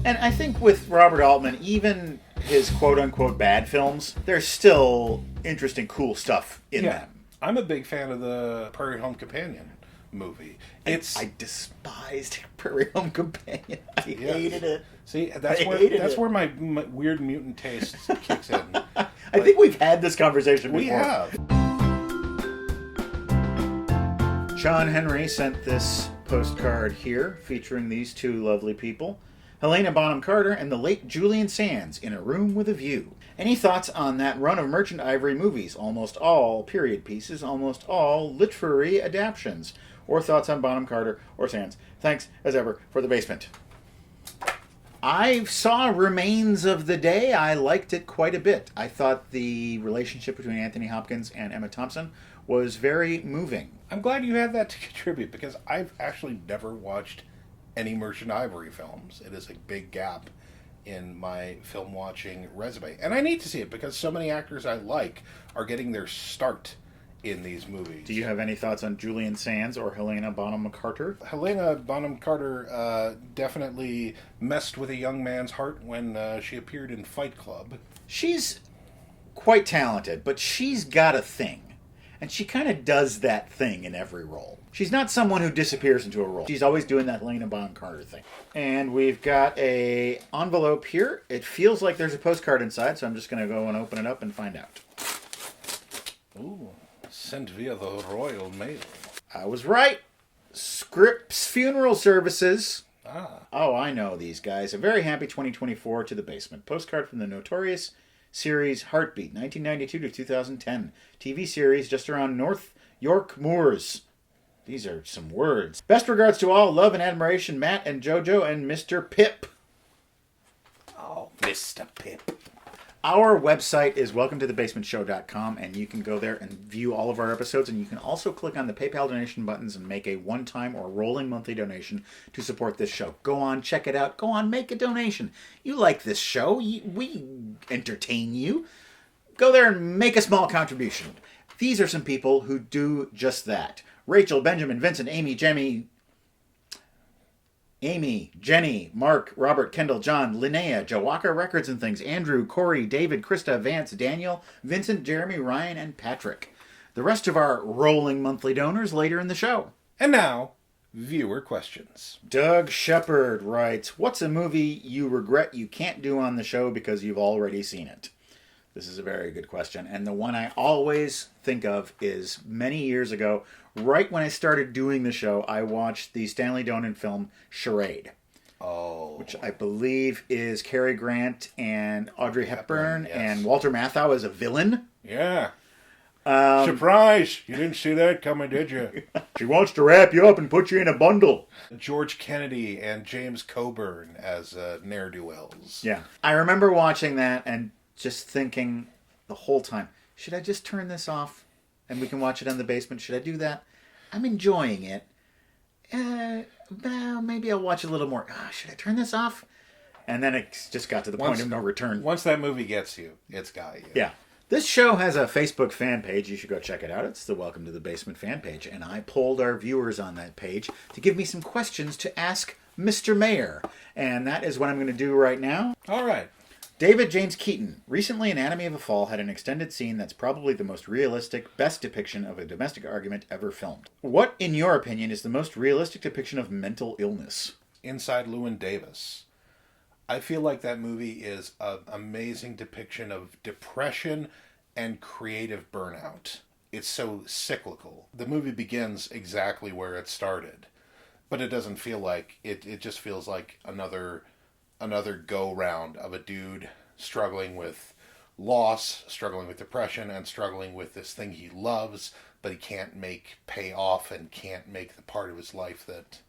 And I think with Robert Altman, even his quote-unquote bad films, there's still interesting, cool stuff in them. I'm a big fan of the Prairie Home Companion movie. I despised Prairie Home Companion. I hated it. See, that's where my weird mutant taste kicks in. I think we've had this conversation before. We have. Sean Henry sent this postcard here featuring these two lovely people. Helena Bonham Carter and the late Julian Sands in a room with a view. Any thoughts on that run of Merchant Ivory movies? Almost all period pieces, almost all literary adaptions. Or thoughts on Bonham Carter or Sands? Thanks, as ever, for the basement. I saw Remains of the Day. I liked it quite a bit. I thought the relationship between Anthony Hopkins and Emma Thompson was very moving. I'm glad you had that to contribute, because I've actually never watched any Merchant Ivory films. It is a big gap in my film watching resume. And I need to see it, because so many actors I like are getting their start in these movies. Do you have any thoughts on Julian Sands or Helena Bonham Carter? Helena Bonham Carter definitely messed with a young man's heart when she appeared in Fight Club. She's quite talented, but she's got a thing. And she kind of does that thing in every role. She's not someone who disappears into a role. She's always doing that Helena Bonham Carter thing. And we've got a envelope here. It feels like there's a postcard inside, so I'm just going to go and open it up and find out. Ooh, sent via the Royal Mail. I was right. Scripps Funeral Services. Ah. Oh, I know these guys. A very happy 2024 to the basement. Postcard from the notorious series Heartbeat, 1992 to 2010. TV series just around North York Moors. These are some words. Best regards to all. Love and admiration, Matt and JoJo and Mr. Pip. Oh, Mr. Pip. Our website is welcometothebasementshow.com, and you can go there and view all of our episodes, and you can also click on the PayPal donation buttons and make a one-time or rolling monthly donation to support this show. Go on, check it out. Go on, make a donation. You like this show. We entertain you. Go there and make a small contribution. These are some people who do just that. Rachel, Benjamin, Vincent, Amy, Jenny, Mark, Robert, Kendall, John, Linnea, Jawaka Records and Things, Andrew, Corey, David, Krista, Vance, Daniel, Vincent, Jeremy, Ryan, and Patrick. The rest of our rolling monthly donors later in the show. And now, viewer questions. Doug Shepard writes, what's a movie you regret you can't do on the show because you've already seen it? This is a very good question. And the one I always think of is many years ago, right when I started doing the show, I watched the Stanley Donen film Charade. Oh. Which I believe is Cary Grant and Audrey Hepburn yes. and Walter Matthau as a villain. Yeah. Surprise! You didn't see that coming, did you? She wants to wrap you up and put you in a bundle. George Kennedy and James Coburn as ne'er-do-wells. Yeah. I remember watching that and just thinking the whole time, should I just turn this off and we can watch it on the basement? Should I do that? I'm enjoying it. Well, maybe I'll watch a little more. Should I turn this off? And then it just got to the point of no return. Once that movie gets you, it's got you. Yeah. This show has a Facebook fan page. You should go check it out. It's the Welcome to the Basement fan page. And I polled our viewers on that page to give me some questions to ask Mr. Mayor. And that is what I'm going to do right now. All right. David James Keaton. Recently, Anatomy of a Fall had an extended scene that's probably the most realistic, best depiction of a domestic argument ever filmed. What, in your opinion, is the most realistic depiction of mental illness? Inside Llewyn Davis. I feel like that movie is an amazing depiction of depression and creative burnout. It's so cyclical. The movie begins exactly where it started, but it doesn't feel like it. It just feels like another go-round of a dude struggling with loss, struggling with depression, and struggling with this thing he loves, but he can't make pay off and can't make the part of his life that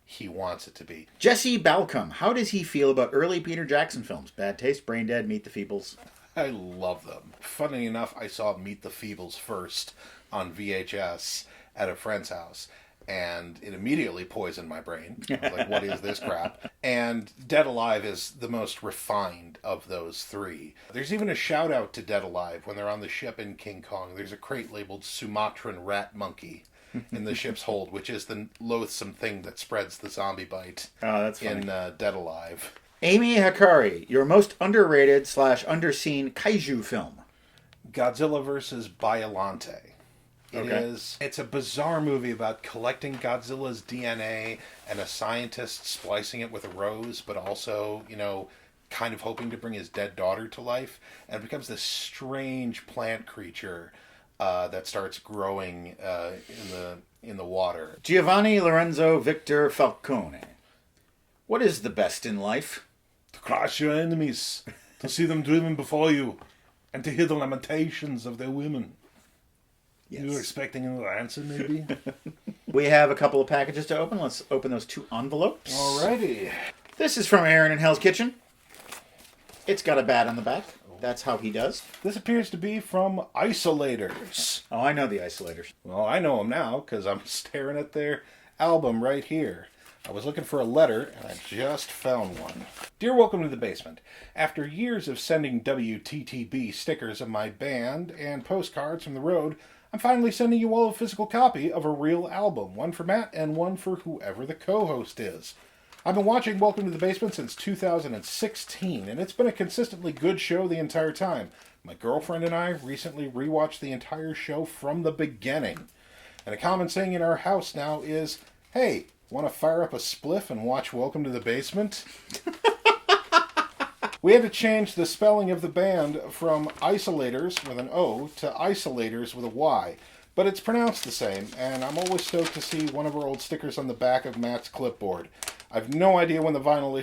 he wants it to be. Jesse Balcom. How does he feel about early Peter Jackson films? Bad Taste, Brain Dead, Meet the Feebles. I love them. Funny enough, I saw Meet the Feebles first on VHS at a friend's house, and it immediately poisoned my brain. I was like, what is this crap? And Dead Alive is the most refined of those three. There's even a shout out to Dead Alive when they're on the ship in King Kong. There's a crate labeled Sumatran Rat Monkey in the ship's hold, which is the loathsome thing that spreads the zombie bite that's funny. in Dead Alive. Amy Hakari, your most underrated / underseen kaiju film. Godzilla vs. Biollante. Okay. It's a bizarre movie about collecting Godzilla's DNA and a scientist splicing it with a rose, but also, kind of hoping to bring his dead daughter to life, and it becomes this strange plant creature that starts growing in the water. Giovanni Lorenzo Victor Falcone. What is the best in life? To crush your enemies, to see them driven before you, and to hear the lamentations of their women. Yes. You were expecting another answer, maybe? We have a couple of packages to open. Let's open those 2 envelopes. Alrighty. This is from Aaron in Hell's Kitchen. It's got a bat on the back. That's how he does. This appears to be from Isolators. Oh, I know the Isolators. Well, I know them now because I'm staring at their album right here. I was looking for a letter, and I just found one. Dear Welcome to the Basement. After years of sending WTTB stickers of my band and postcards from the road, I'm finally sending you all a physical copy of a real album. One for Matt and one for whoever the co-host is. I've been watching Welcome to the Basement since 2016, and it's been a consistently good show the entire time. My girlfriend and I recently rewatched the entire show from the beginning. And a common saying in our house now is, hey, want to fire up a spliff and watch Welcome to the Basement? We had to change the spelling of the band from Isolators with an O to Isolators with a Y. But it's pronounced the same, and I'm always stoked to see one of our old stickers on the back of Matt's clipboard. I've no idea when the vinyl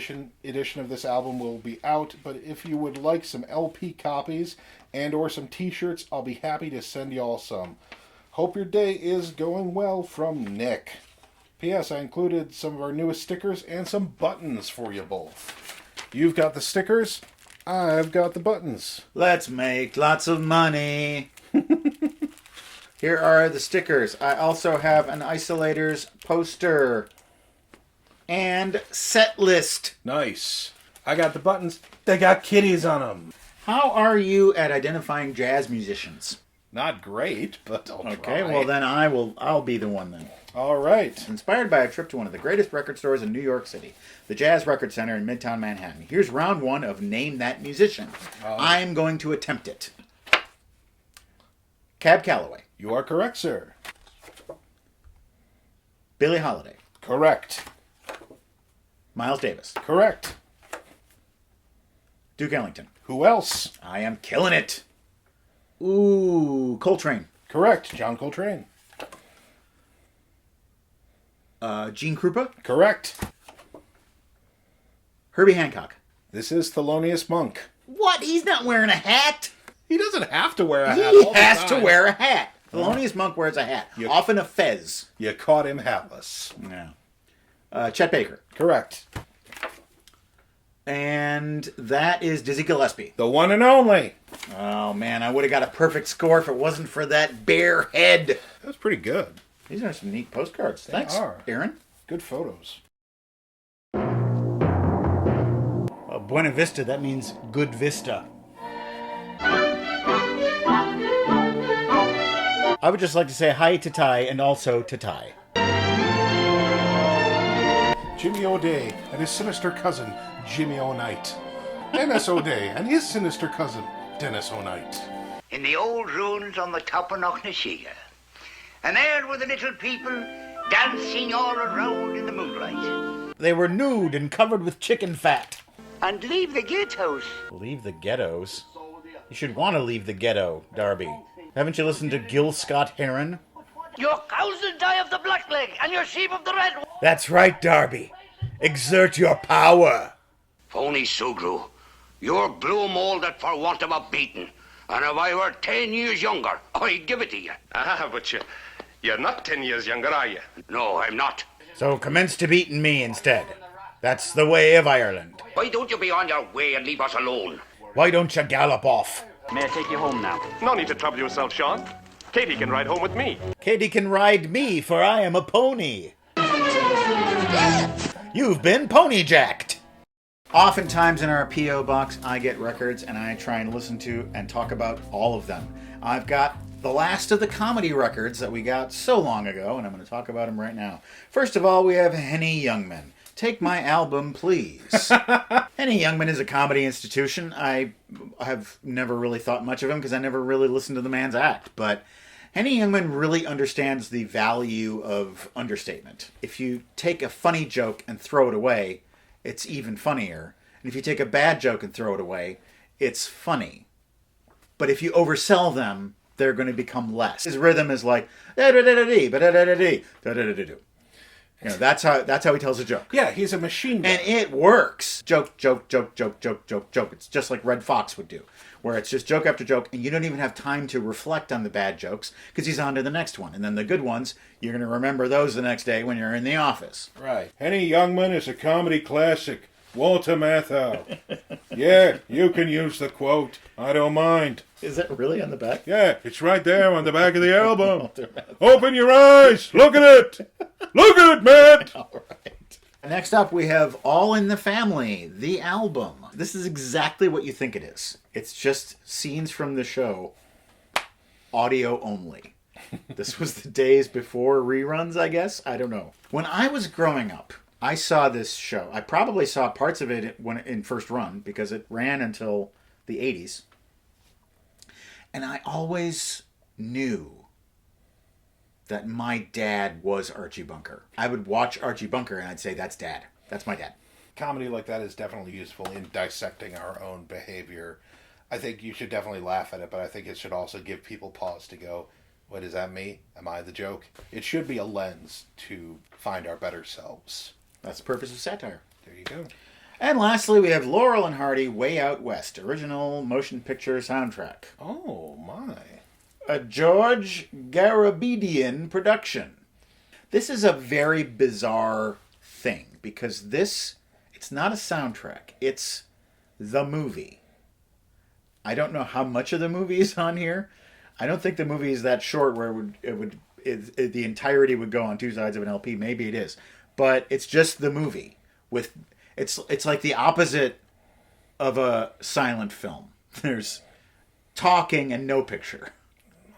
edition of this album will be out, but if you would like some LP copies and or some t-shirts, I'll be happy to send y'all some. Hope your day is going well, from Nick. P.S. I included some of our newest stickers and some buttons for you both. You've got the stickers, I've got the buttons. Let's make lots of money. Here are the stickers. I also have an Isolators poster and set list. Nice. I got the buttons. They got kitties on them. How are you at identifying jazz musicians? Not great, but I'll Okay, try. well then I'll be the one then. All right. Inspired by a trip to one of the greatest record stores in New York City, the Jazz Record Center in Midtown Manhattan. Here's round 1 of Name That Musician. I'm going to attempt it. Cab Calloway. You are correct, sir. Billie Holiday. Correct. Miles Davis. Correct. Duke Ellington. Who else? I am killing it. Ooh, Coltrane. Correct. John Coltrane. Gene Krupa. Correct. Herbie Hancock. This is Thelonious Monk. What? He's not wearing a hat. He doesn't have to wear a hat. He all the has to time. wear a hat. Thelonious Monk wears a hat. Often a fez. You caught him hatless. Yeah. Chet Baker. Correct. And that is Dizzy Gillespie. The one and only. Oh, man, I would have got a perfect score if it wasn't for that bare head. That was pretty good. These are some neat postcards. Thanks, are. Aaron. Good photos. Buena Vista, that means good vista. I would just like to say hi to Ty and also to Ty. Jimmy O'Day and his sinister cousin, Jimmy O'Night. Dennis O'Day and his sinister cousin, Dennis O'Night. In the old ruins on the top of Knocknashiga. And there were the little people dancing all around in the moonlight. They were nude and covered with chicken fat. And leave the ghettos. Leave the ghettos? You should want to leave the ghetto, Darby. Haven't you listened to Gil Scott-Heron? Your cows will die of the blackleg and your sheep of the red. That's right, Darby. Exert your power. Phony Sugru, you're blue molded for want of a beating. And if I were 10 years younger, I'd give it to you. Ah, but you're not 10 years younger, are you? No, I'm not. So commence to beating me instead. That's the way of Ireland. Why don't you be on your way and leave us alone? Why don't you gallop off? May I take you home now? No need to trouble yourself, Sean. Katie can ride home with me. Katie can ride me, for I am a pony. You've been pony-jacked. Oftentimes in our P.O. box, I get records and I try and listen to and talk about all of them. I've got the last of the comedy records that we got so long ago, and I'm going to talk about them right now. First of all, we have Henny Youngman. Take my album, please. Henny Youngman is a comedy institution. I have never really thought much of him because I never really listened to the man's act. But Henny Youngman really understands the value of understatement. If you take a funny joke and throw it away, it's even funnier. And if you take a bad joke and throw it away, it's funny. But if you oversell them, they're going to become less. His rhythm is like da-da-da-da-dee, ba-da-da-da-dee, da-da-da-da-doo. You know, that's how he tells a joke. Yeah, he's a machine gun. And it works. Joke, joke, joke, joke, joke, joke, joke. It's just like Red Fox would do, where it's just joke after joke, and you don't even have time to reflect on the bad jokes because he's on to the next one. And then the good ones, you're going to remember those the next day when you're in the office. Right. Henny Youngman is a comedy classic. Walter Matthau. Yeah, you can use the quote. I don't mind. Is that really on the back? Yeah, it's right there on the back of the album. Open your eyes. Look at it. Look at it, Matt. All right. Next up, we have All in the Family, the album. This is exactly what you think it is. It's just scenes from the show, audio only. This was the days before reruns, I guess. I don't know. When I was growing up, I saw this show. I probably saw parts of it when in first run because it ran until the 80s. And I always knew that my dad was Archie Bunker. I would watch Archie Bunker and I'd say, that's Dad. That's my dad. Comedy like that is definitely useful in dissecting our own behavior. I think you should definitely laugh at it, but I think it should also give people pause to go, what, is that me? Am I the joke? It should be a lens to find our better selves. That's the purpose of satire. There you go. And lastly, we have Laurel and Hardy, Way Out West, original motion picture soundtrack. Oh, my. A George Garabedian production. This is a very bizarre thing because it's not a soundtrack. It's the movie. I don't know how much of the movie is on here. I don't think the movie is that short where the entirety would go on two sides of an LP. Maybe it is. But it's just the movie with it's like the opposite of a silent film. There's talking and no picture.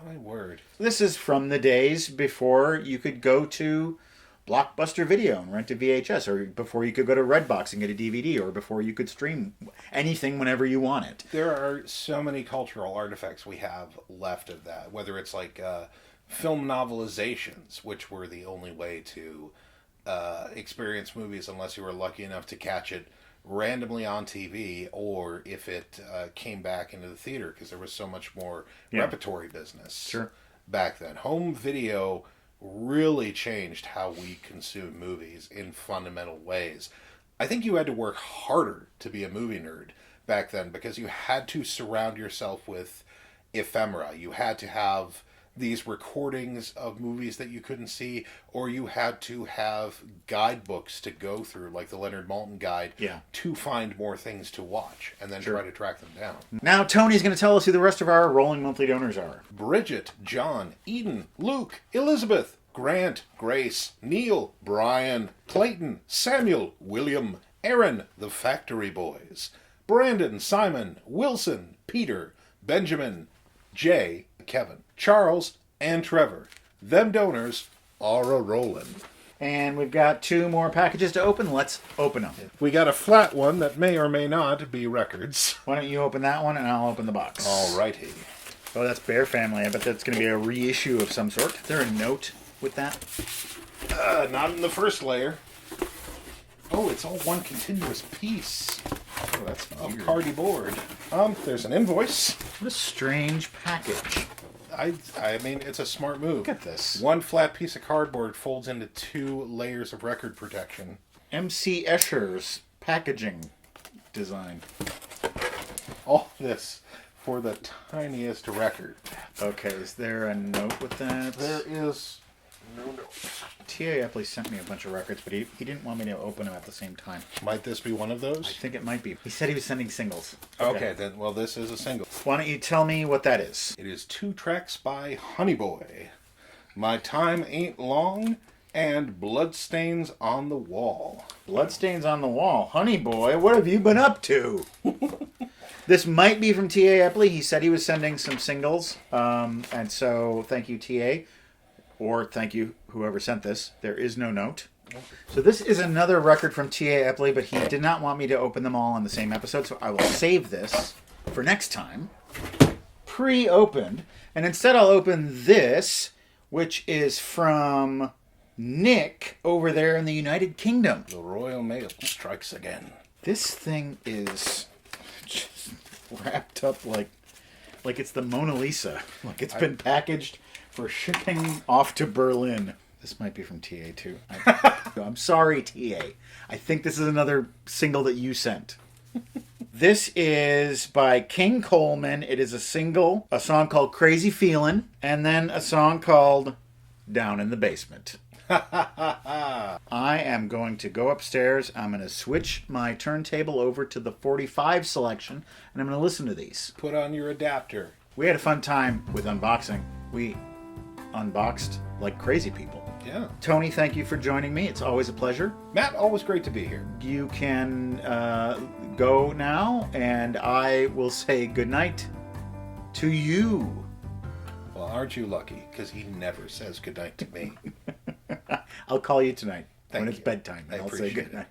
My word. This is from the days before you could go to Blockbuster Video and rent a VHS, or before you could go to Redbox and get a DVD, or before you could stream anything whenever you want it. There are so many cultural artifacts we have left of that, whether it's like film novelizations, which were the only way to experience movies unless you were lucky enough to catch it randomly on TV, or if it came back into the theater, because there was so much more repertory business back then. Home video really changed how we consume movies in fundamental ways. I think you had to work harder to be a movie nerd back then because you had to surround yourself with ephemera. You had to have these recordings of movies that you couldn't see, or you had to have guidebooks to go through, like the Leonard Maltin guide, to find more things to watch and then try to track them down. Now Tony's going to tell us who the rest of our rolling monthly donors are. Bridget, John, Eden, Luke, Elizabeth, Grant, Grace, Neil, Brian, Clayton, Samuel, William, Aaron, the Factory Boys, Brandon, Simon, Wilson, Peter, Benjamin, Jay, Kevin, Charles, and Trevor. Them donors are a-rollin'. And we've got two more packages to open. Let's open them. We got a flat one that may or may not be records. Why don't you open that one and I'll open the box. Alrighty. Oh, that's Bear Family. I bet that's going to be a reissue of some sort. Is there a note with that? Not in the first layer. Oh, it's all one continuous piece. Oh, that's weird. Of Cardi board. There's an invoice. What a strange package. I mean, it's a smart move. Look at this. One flat piece of cardboard folds into 2 layers of record protection. MC Escher's packaging design. All this for the tiniest record. Okay, is there a note with that? There is no note. T.A. Epley sent me a bunch of records, but he didn't want me to open them at the same time. Might this be one of those? I think it might be. He said he was sending singles. Okay, then, well, this is a single. Why don't you tell me what that is? It is 2 tracks by Honey Boy, My Time Ain't Long, and Bloodstains on the Wall. Bloodstains on the Wall. Honey Boy, what have you been up to? This might be from T.A. Epley. He said he was sending some singles, and so thank you, T.A., or thank you, whoever sent this. There is no note. So this is another record from T.A. Epley, but he did not want me to open them all on the same episode, so I will save this for next time, pre-opened. And instead I'll open this, which is from Nick over there in the United Kingdom. The Royal Mail strikes again. This thing is just wrapped up like it's the Mona Lisa. Like it's been packaged for shipping off to Berlin. This might be from TA too. I'm sorry, TA. I think this is another single that you sent. This is by King Coleman. It is a single, a song called Crazy Feelin', and then a song called Down in the Basement. I am going to go upstairs. I'm going to switch my turntable over to the 45 selection, and I'm going to listen to these. Put on your adapter. We had a fun time with unboxing. We unboxed like crazy people. Yeah. Tony, thank you for joining me. It's always a pleasure. Matt, always great to be here. You can go now, and I will say goodnight to you. Well, aren't you lucky? Because he never says goodnight to me. I'll call you tonight when it's you. bedtime, and I I'll say appreciate it. goodnight.